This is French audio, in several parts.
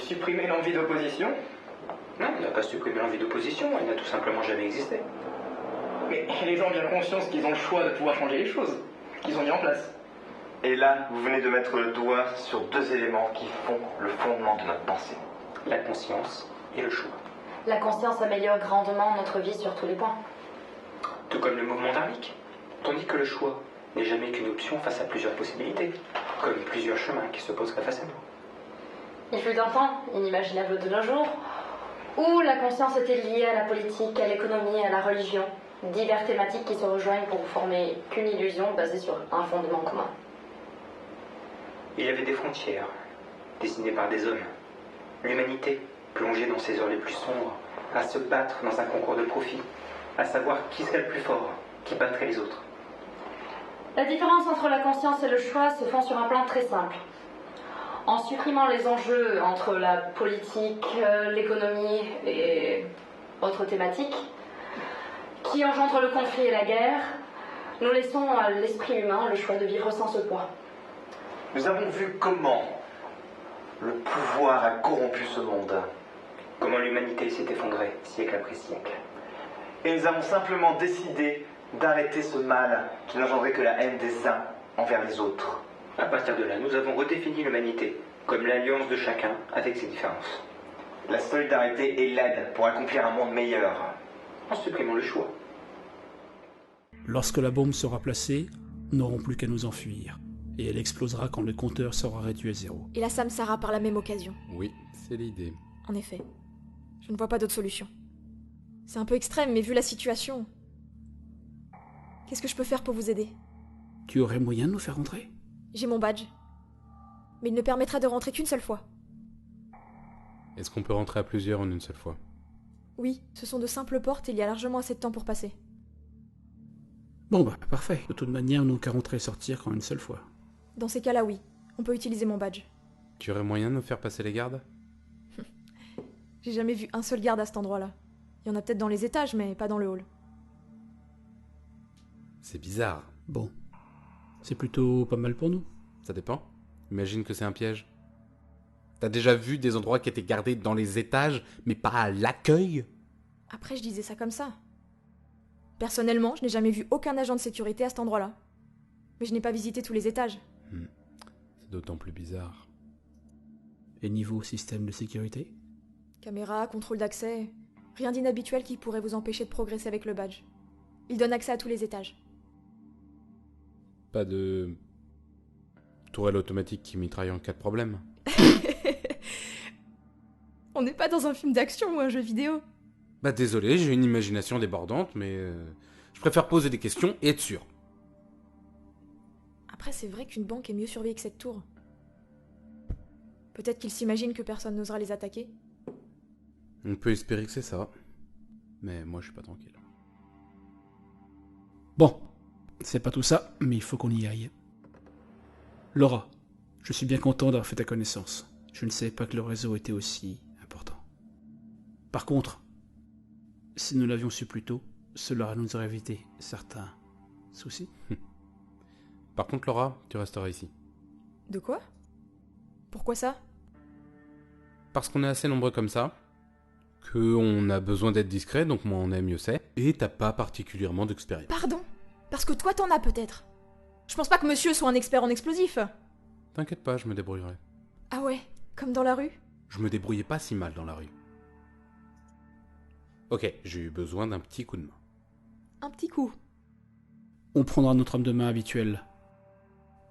supprimer l'envie d'opposition? Non, on n'a pas supprimé l'envie d'opposition, elle n'a tout simplement jamais existé. Mais les gens ont bien conscience qu'ils ont le choix de pouvoir changer les choses, qu'ils ont mis en place. Et là, vous venez de mettre le doigt sur deux éléments qui font le fondement de notre pensée. La conscience et le choix. La conscience améliore grandement notre vie sur tous les points. Tout comme le mouvement dharmique. Tandis que le choix n'est jamais qu'une option face à plusieurs possibilités, comme plusieurs chemins qui se poseraient face à nous. Il fut un temps, inimaginable de nos jours, où la conscience était liée à la politique, à l'économie, à la religion. Divers thématiques qui se rejoignent pour former qu'une illusion basée sur un fondement commun. Il y avait des frontières, dessinées par des hommes. L'humanité, plongée dans ses heures les plus sombres, à se battre dans un concours de profit, à savoir qui serait le plus fort, qui battrait les autres. La différence entre la conscience et le choix se font sur un plan très simple. En supprimant les enjeux entre la politique, l'économie et autres thématiques, qui engendrent le conflit et la guerre, nous laissons à l'esprit humain le choix de vivre sans ce poids. Nous avons vu comment le pouvoir a corrompu ce monde. Comment l'humanité s'est effondrée, siècle après siècle. Et nous avons simplement décidé d'arrêter ce mal qui n'engendrait que la haine des uns envers les autres. À partir de là, nous avons redéfini l'humanité comme l'alliance de chacun avec ses différences. La solidarité est l'aide pour accomplir un monde meilleur. En supprimant le choix. Lorsque la bombe sera placée, nous n'aurons plus qu'à nous enfuir. Et elle explosera quand le compteur sera réduit à 0. Et la Samsara par la même occasion. Oui, c'est l'idée. En effet. Je ne vois pas d'autre solution. C'est un peu extrême, mais vu la situation... Qu'est-ce que je peux faire pour vous aider? Tu aurais moyen de nous faire rentrer? J'ai mon badge. Mais il ne permettra de rentrer qu'une seule fois. Est-ce qu'on peut rentrer à plusieurs en une seule fois? Oui, ce sont de simples portes et il y a largement assez de temps pour passer. Bon bah, parfait. De toute manière, nous qu'à rentrer et sortir qu'en une seule fois. Dans ces cas-là, oui. On peut utiliser mon badge. Tu aurais moyen de nous faire passer les gardes? J'ai jamais vu un seul garde à cet endroit-là. Il y en a peut-être dans les étages, mais pas dans le hall. C'est bizarre. Bon. C'est plutôt pas mal pour nous. Ça dépend. Imagine que c'est un piège. T'as déjà vu des endroits qui étaient gardés dans les étages, mais pas à l'accueil? Après, je disais ça comme ça. Personnellement, je n'ai jamais vu aucun agent de sécurité à cet endroit-là. Mais je n'ai pas visité tous les étages. C'est d'autant plus bizarre. Et niveau système de sécurité? Caméra, contrôle d'accès... Rien d'inhabituel qui pourrait vous empêcher de progresser avec le badge. Il donne accès à tous les étages. Pas de... tourelle automatique qui mitraille en cas de problème? On n'est pas dans un film d'action ou un jeu vidéo. Bah désolé, j'ai une imagination débordante, mais... je préfère poser des questions et être sûr. Après, c'est vrai qu'une banque est mieux surveillée que cette tour. Peut-être qu'ils s'imaginent que personne n'osera les attaquer. On peut espérer que c'est ça. Mais moi, je suis pas tranquille. Bon, c'est pas tout ça, mais il faut qu'on y aille. Laura, je suis bien content d'avoir fait ta connaissance. Je ne savais pas que le réseau était aussi important. Par contre, si nous l'avions su plus tôt, cela nous aurait évité certains soucis. Par contre, Laura, tu resteras ici. De quoi? Pourquoi ça? Parce qu'on est assez nombreux comme ça, qu'on a besoin d'être discret, donc moins on est, mieux c'est, et t'as pas particulièrement d'expérience. Pardon? Parce que toi t'en as peut-être. Je pense pas que monsieur soit un expert en explosifs. T'inquiète pas, je me débrouillerai. Ah ouais? Comme dans la rue? Je me débrouillais pas si mal dans la rue. Ok, j'ai eu besoin d'un petit coup de main. Un petit coup. On prendra notre homme de main habituel.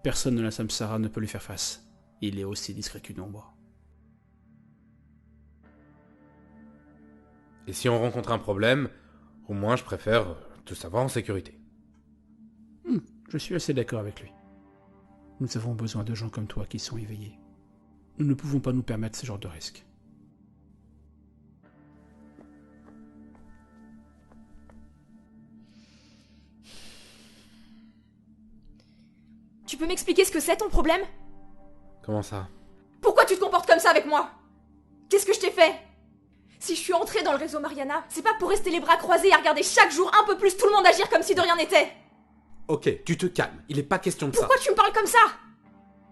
Personne de la Samsara ne peut lui faire face. Il est aussi discret qu'une ombre. Et si on rencontre un problème, au moins je préfère te savoir en sécurité. Je suis assez d'accord avec lui. Nous avons besoin de gens comme toi qui sont éveillés. Nous ne pouvons pas nous permettre ce genre de risque. Tu peux m'expliquer ce que c'est ton problème? Comment ça? Pourquoi tu te comportes comme ça avec moi? Qu'est-ce que je t'ai fait? Si je suis entrée dans le réseau Mariana, c'est pas pour rester les bras croisés et à regarder chaque jour un peu plus tout le monde agir comme si de rien n'était. Ok, tu te calmes, il est pas question de ça. Pourquoi tu me parles comme ça?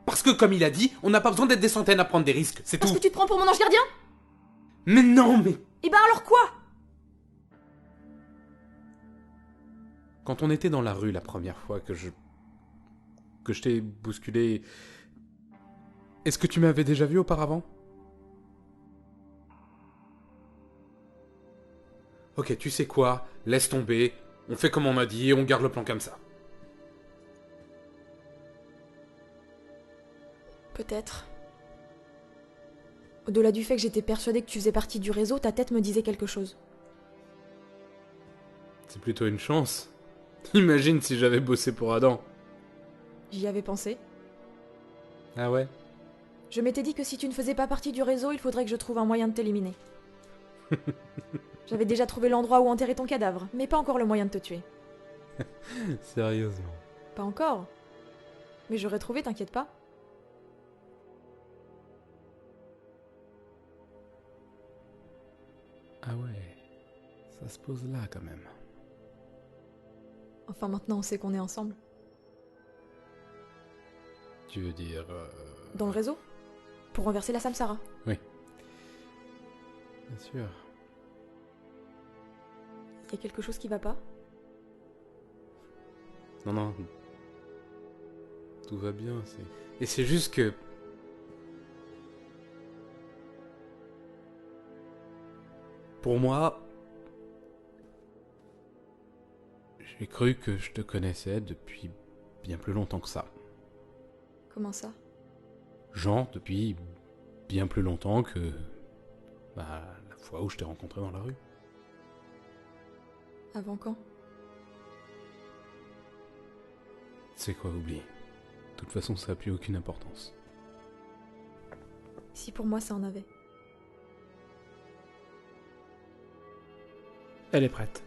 Parce que, comme il a dit, on n'a pas besoin d'être des centaines à prendre des risques, c'est tout. Parce que tu te prends pour mon ange gardien? Mais non, mais... Eh ben alors quoi? Quand on était dans la rue la première fois que je t'ai bousculé... Est-ce que tu m'avais déjà vu auparavant? Ok, tu sais quoi? Laisse tomber. On fait comme on m'a dit et on garde le plan comme ça. Peut-être. Au-delà du fait que j'étais persuadée que tu faisais partie du réseau, ta tête me disait quelque chose. C'est plutôt une chance. Imagine si j'avais bossé pour Adam. J'y avais pensé. Ah ouais? Je m'étais dit que si tu ne faisais pas partie du réseau, il faudrait que je trouve un moyen de t'éliminer. J'avais déjà trouvé l'endroit où enterrer ton cadavre, mais pas encore le moyen de te tuer. Sérieusement. Pas encore. Mais j'aurais trouvé, t'inquiète pas. Ah ouais. Ça se pose là quand même. Enfin, maintenant on sait qu'on est ensemble. Tu veux dire... Dans le réseau? Pour renverser la Samsara. Oui. Bien sûr. Y a quelque chose qui va pas? Non, non. Tout va bien, c'est... Et c'est juste que... Pour moi... J'ai cru que je te connaissais depuis bien plus longtemps que ça. Comment ça? Genre, depuis bien plus longtemps que... Bah, la fois où je t'ai rencontré dans la rue. Avant quand? C'est quoi, oublie. De toute façon, ça n'a plus aucune importance. Si pour moi ça en avait. Elle est prête.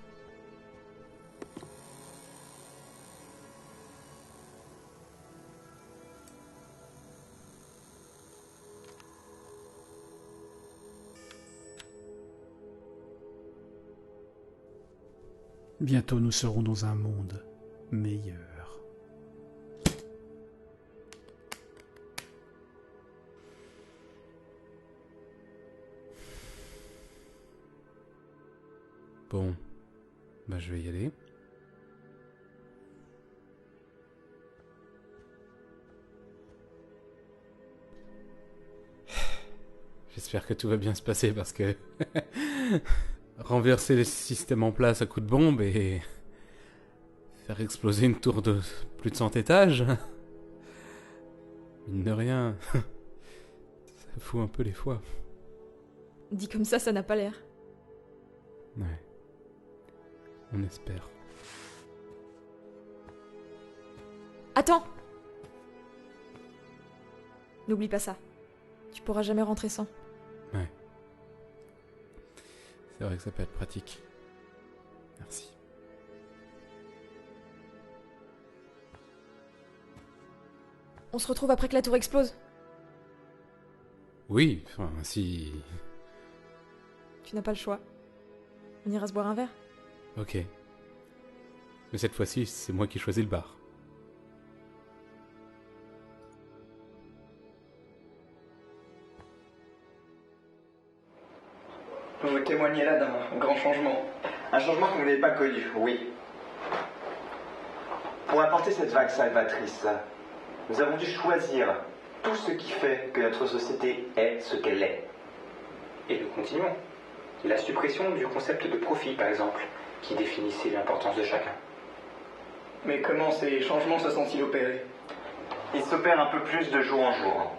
Bientôt nous serons dans un monde meilleur. Bon, bah je vais y aller. J'espère que tout va bien se passer parce que... renverser les systèmes en place à coups de bombe et... faire exploser une tour de plus de 100 étages. Mine de rien... ça fout un peu les fois. Dit comme ça n'a pas l'air. Ouais. On espère. Attends! N'oublie pas ça. Tu pourras jamais rentrer sans. Ouais. C'est vrai que ça peut être pratique. Merci. On se retrouve après que la tour explose. Oui, enfin, si... Tu n'as pas le choix. On ira se boire un verre. Ok. Mais cette fois-ci, c'est moi qui choisis le bar. Vous témoignez là d'un grand changement. Un changement que vous n'avez pas connu, oui. Pour apporter cette vague salvatrice, nous avons dû choisir tout ce qui fait que notre société est ce qu'elle est. Et nous continuons. La suppression du concept de profit, par exemple, qui définissait l'importance de chacun. Mais comment ces changements se sont-ils opérés? Il s'opère un peu plus de jour en jour.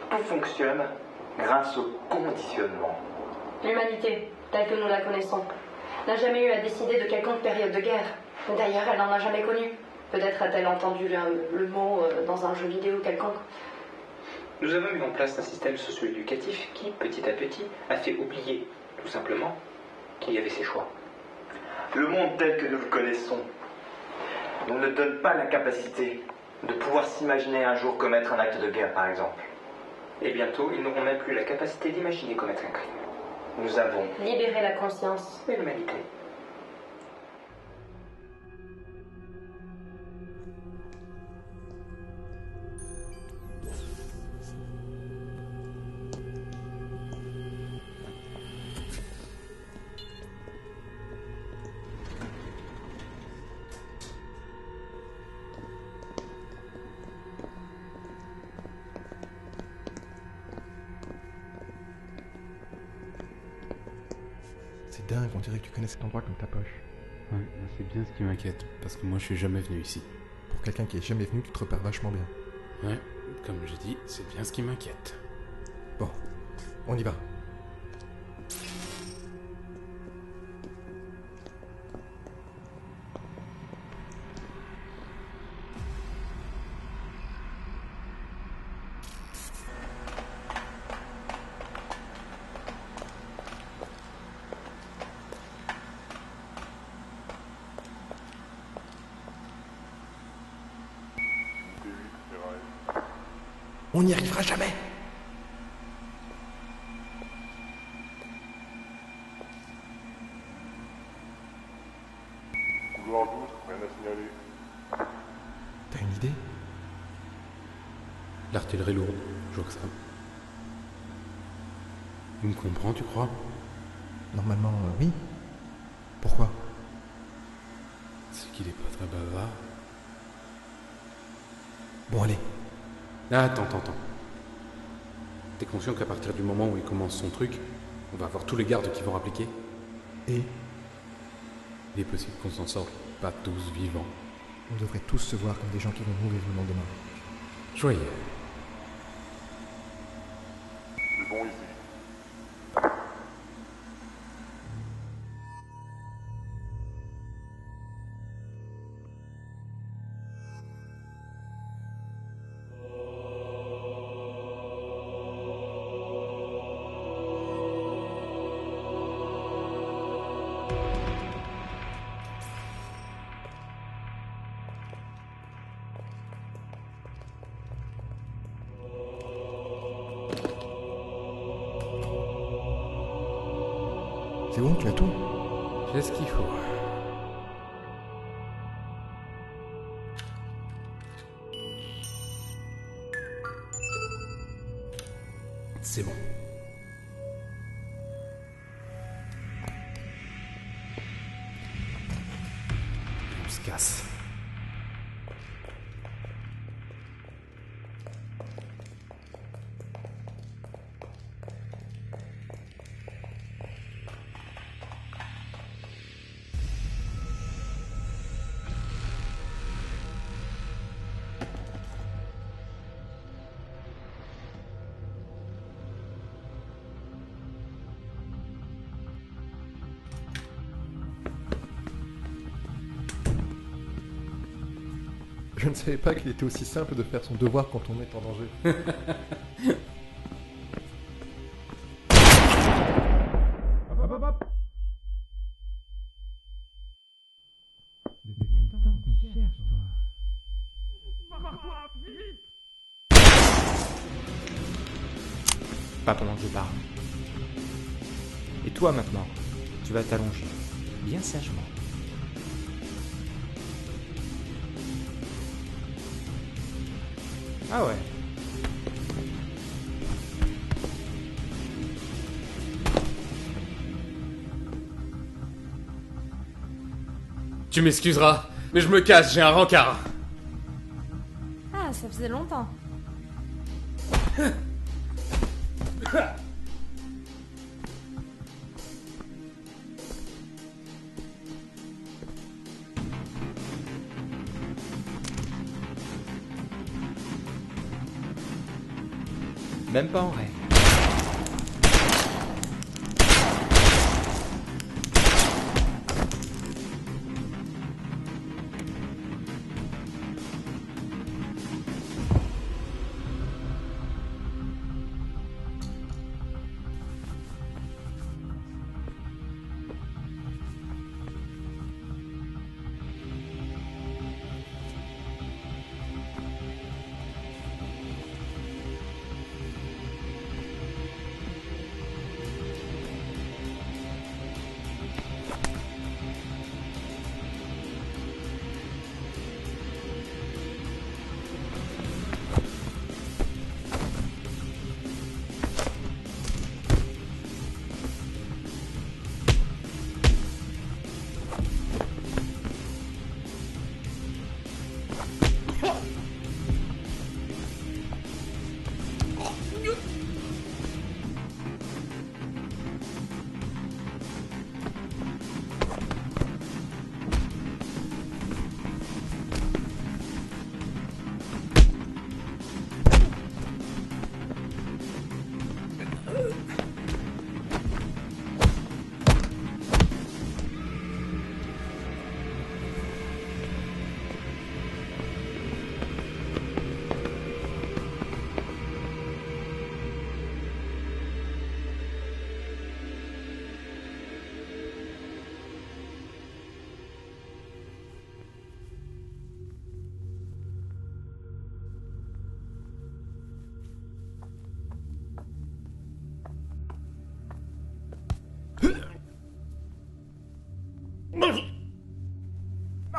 Tout fonctionne grâce au conditionnement. L'humanité, telle que nous la connaissons, n'a jamais eu à décider de quelconque période de guerre. D'ailleurs, elle n'en a jamais connu. Peut-être a-t-elle entendu le mot dans un jeu vidéo quelconque. Nous avons mis en place un système socio-éducatif qui, petit à petit, a fait oublier, tout simplement, qu'il y avait ces choix. Le monde tel que nous le connaissons nous ne donne pas la capacité de pouvoir s'imaginer un jour commettre un acte de guerre, par exemple. Et bientôt, ils n'auront même plus la capacité d'imaginer commettre un crime. Nous avons Libérer la conscience. Et l'humanité. dingue, on dirait que tu connais cet endroit comme ta poche. Ouais, c'est bien ce qui m'inquiète, parce que moi je suis jamais venu ici. Pour quelqu'un qui est jamais venu, tu te repères vachement bien. Ouais, comme j'ai dit, c'est bien ce qui m'inquiète. Bon, on y va. On n'y arrivera jamais. Couloir 12, rien à signaler. T'as une idée? L'artillerie lourde, je vois que ça. Il me comprend, tu crois? Normalement, oui. Pourquoi? C'est qu'il est pas très bavard. Bon, allez. Ah, attends. T'es conscient qu'à partir du moment où il commence son truc, on va avoir tous les gardes qui vont appliquer? Et Il est possible qu'on s'en sorte pas tous vivants. on devrait tous se voir comme des gens qui vont mourir le lendemain. Joyeux. C'est bon ici. C'est bon, tu as tout? J'ai ce qu'il faut. C'est bon. On se casse. Je ne savais pas qu'il était aussi simple de faire son devoir quand on est en danger. Pas pendant que je parle. Et toi maintenant, tu vas t'allonger, bien sagement. Ah ouais. Tu m'excuseras, mais je me casse, j'ai un rencard. Ah, ça faisait longtemps. Même pas en rêve.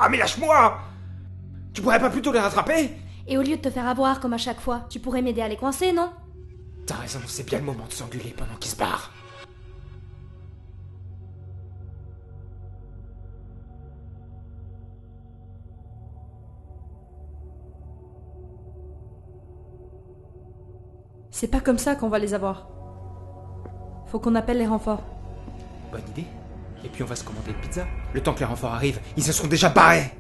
Ah mais lâche-moi! Tu pourrais pas plutôt les rattraper? Et au lieu de te faire avoir comme à chaque fois, tu pourrais m'aider à les coincer, non? T'as raison, c'est bien le moment de s'engueuler pendant qu'ils se barrent. C'est pas comme ça qu'on va les avoir. Faut qu'on appelle les renforts. Bonne idée. Et puis on va se commander une pizza. Le temps que les renforts arrivent, ils se sont déjà barrés.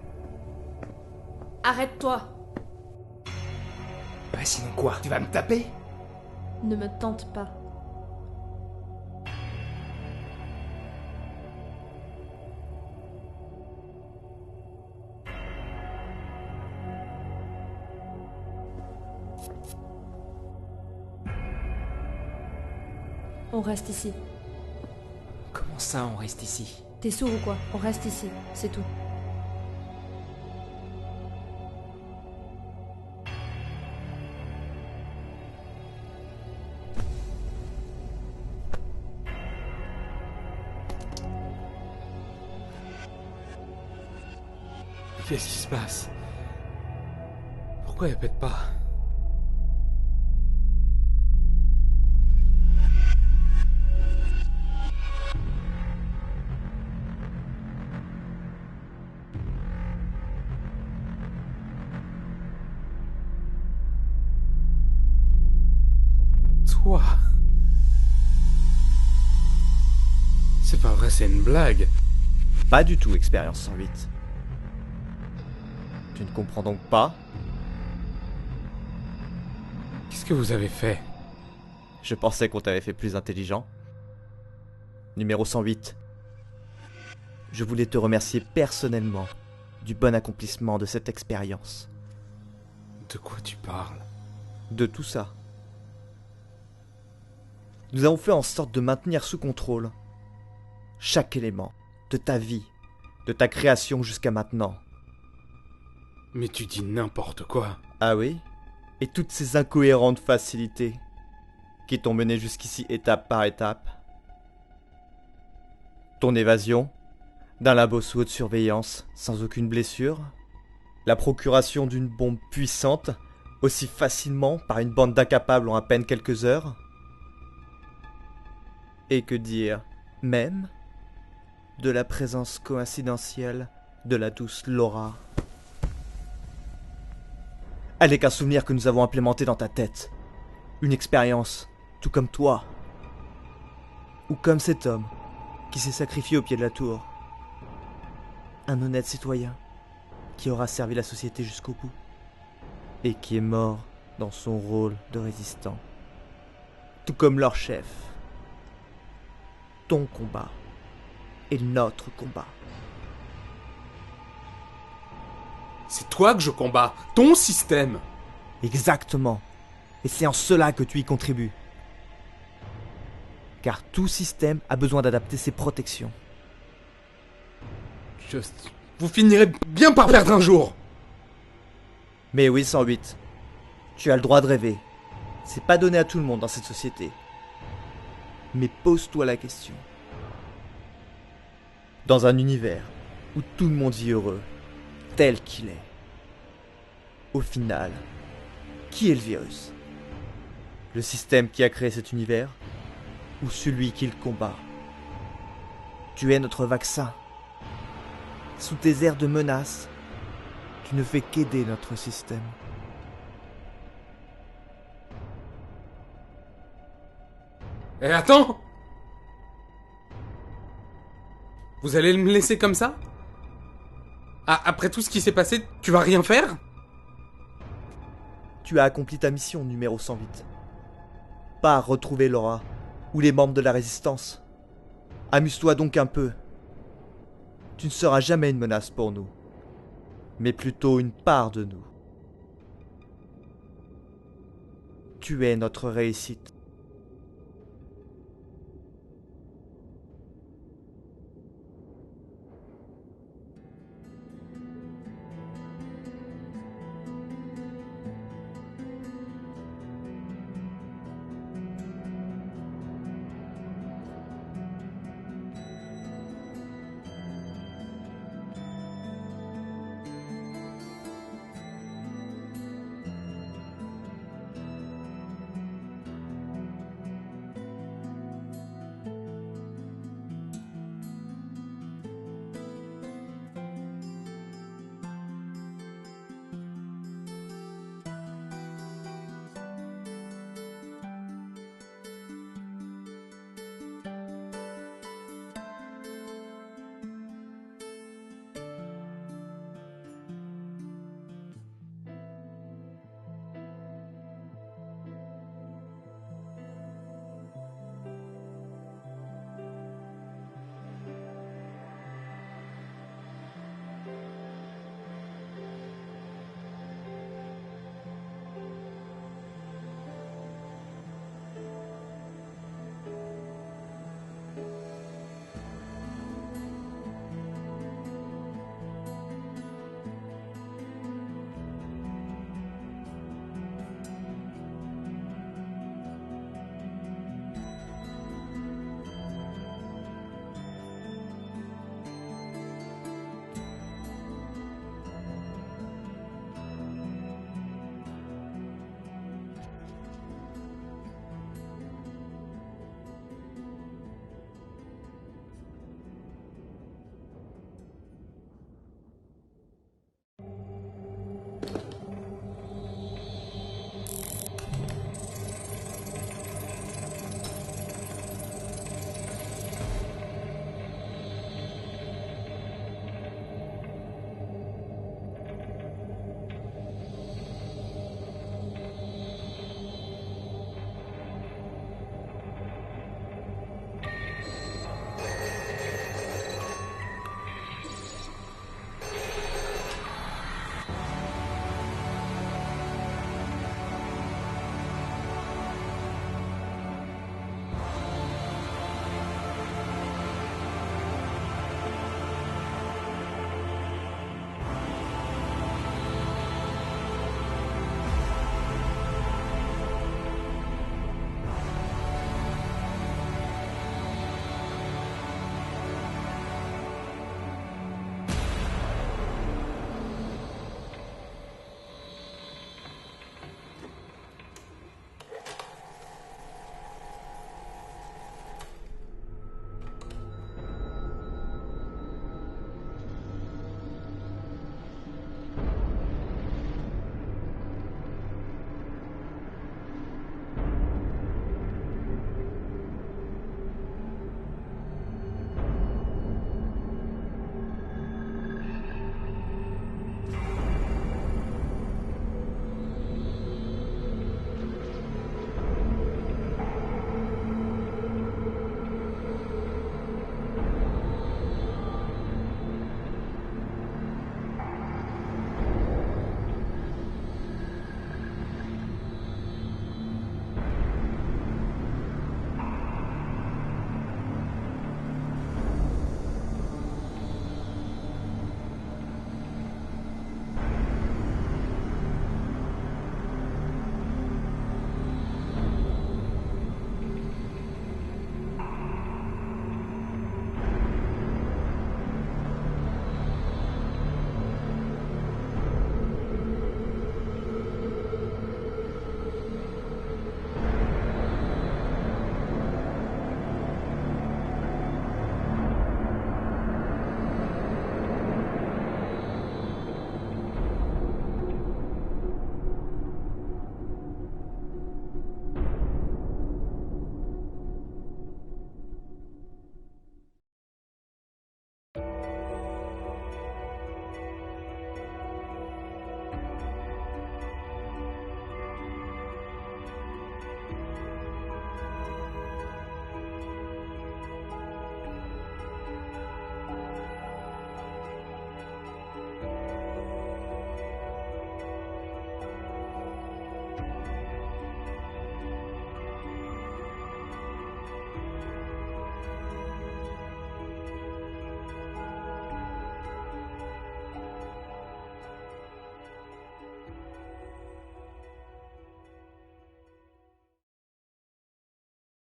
Arrête-toi. Bah sinon quoi? Tu vas me taper? Ne me tente pas. On reste ici. Comment ça, on reste ici? T'es sourd ou quoi? On reste ici, c'est tout. Qu'est-ce qui se passe? Pourquoi elle pète pas? Toi? C'est pas vrai, c'est une blague. Pas du tout, Expérience 108. Tu ne comprends donc pas? Qu'est-ce que vous avez fait? Je pensais qu'on t'avait fait plus intelligent. Numéro 108. Je voulais te remercier personnellement du bon accomplissement de cette expérience. De quoi tu parles? De tout ça. Nous avons fait en sorte de maintenir sous contrôle chaque élément de ta vie, de ta création jusqu'à maintenant. Mais tu dis n'importe quoi. Ah oui? Et toutes ces incohérentes facilités qui t'ont mené jusqu'ici étape par étape. Ton évasion d'un labo sous haute surveillance sans aucune blessure. La procuration d'une bombe puissante aussi facilement par une bande d'incapables en à peine quelques heures. Et que dire même de la présence coïncidentielle de la douce Laura. Elle n'est qu'un souvenir que nous avons implémenté dans ta tête. Une expérience, tout comme toi. Ou comme cet homme qui s'est sacrifié au pied de la tour. Un honnête citoyen qui aura servi la société jusqu'au bout. Et qui est mort dans son rôle de résistant. Tout comme leur chef. Ton combat est notre combat. C'est toi que je combats, ton système. Exactement. Et c'est en cela que tu y contribues. Car tout système a besoin d'adapter ses protections. Vous finirez bien par perdre un jour. Mais oui, 108. Tu as le droit de rêver. C'est pas donné à tout le monde dans cette société. Mais pose-toi la question. Dans un univers où tout le monde vit heureux, tel qu'il est, au final, qui est le virus? Le système qui a créé cet univers ou celui qui le combat? Tu es notre vaccin. Sous tes airs de menace, tu ne fais qu'aider notre système. Eh, attends! Vous allez me laisser comme ça? Ah, après tout ce qui s'est passé, tu vas rien faire? Tu as accompli ta mission, numéro 108. Pas à retrouver Laura, ou les membres de la Résistance. Amuse-toi donc un peu. Tu ne seras jamais une menace pour nous, mais plutôt une part de nous. Tu es notre réussite.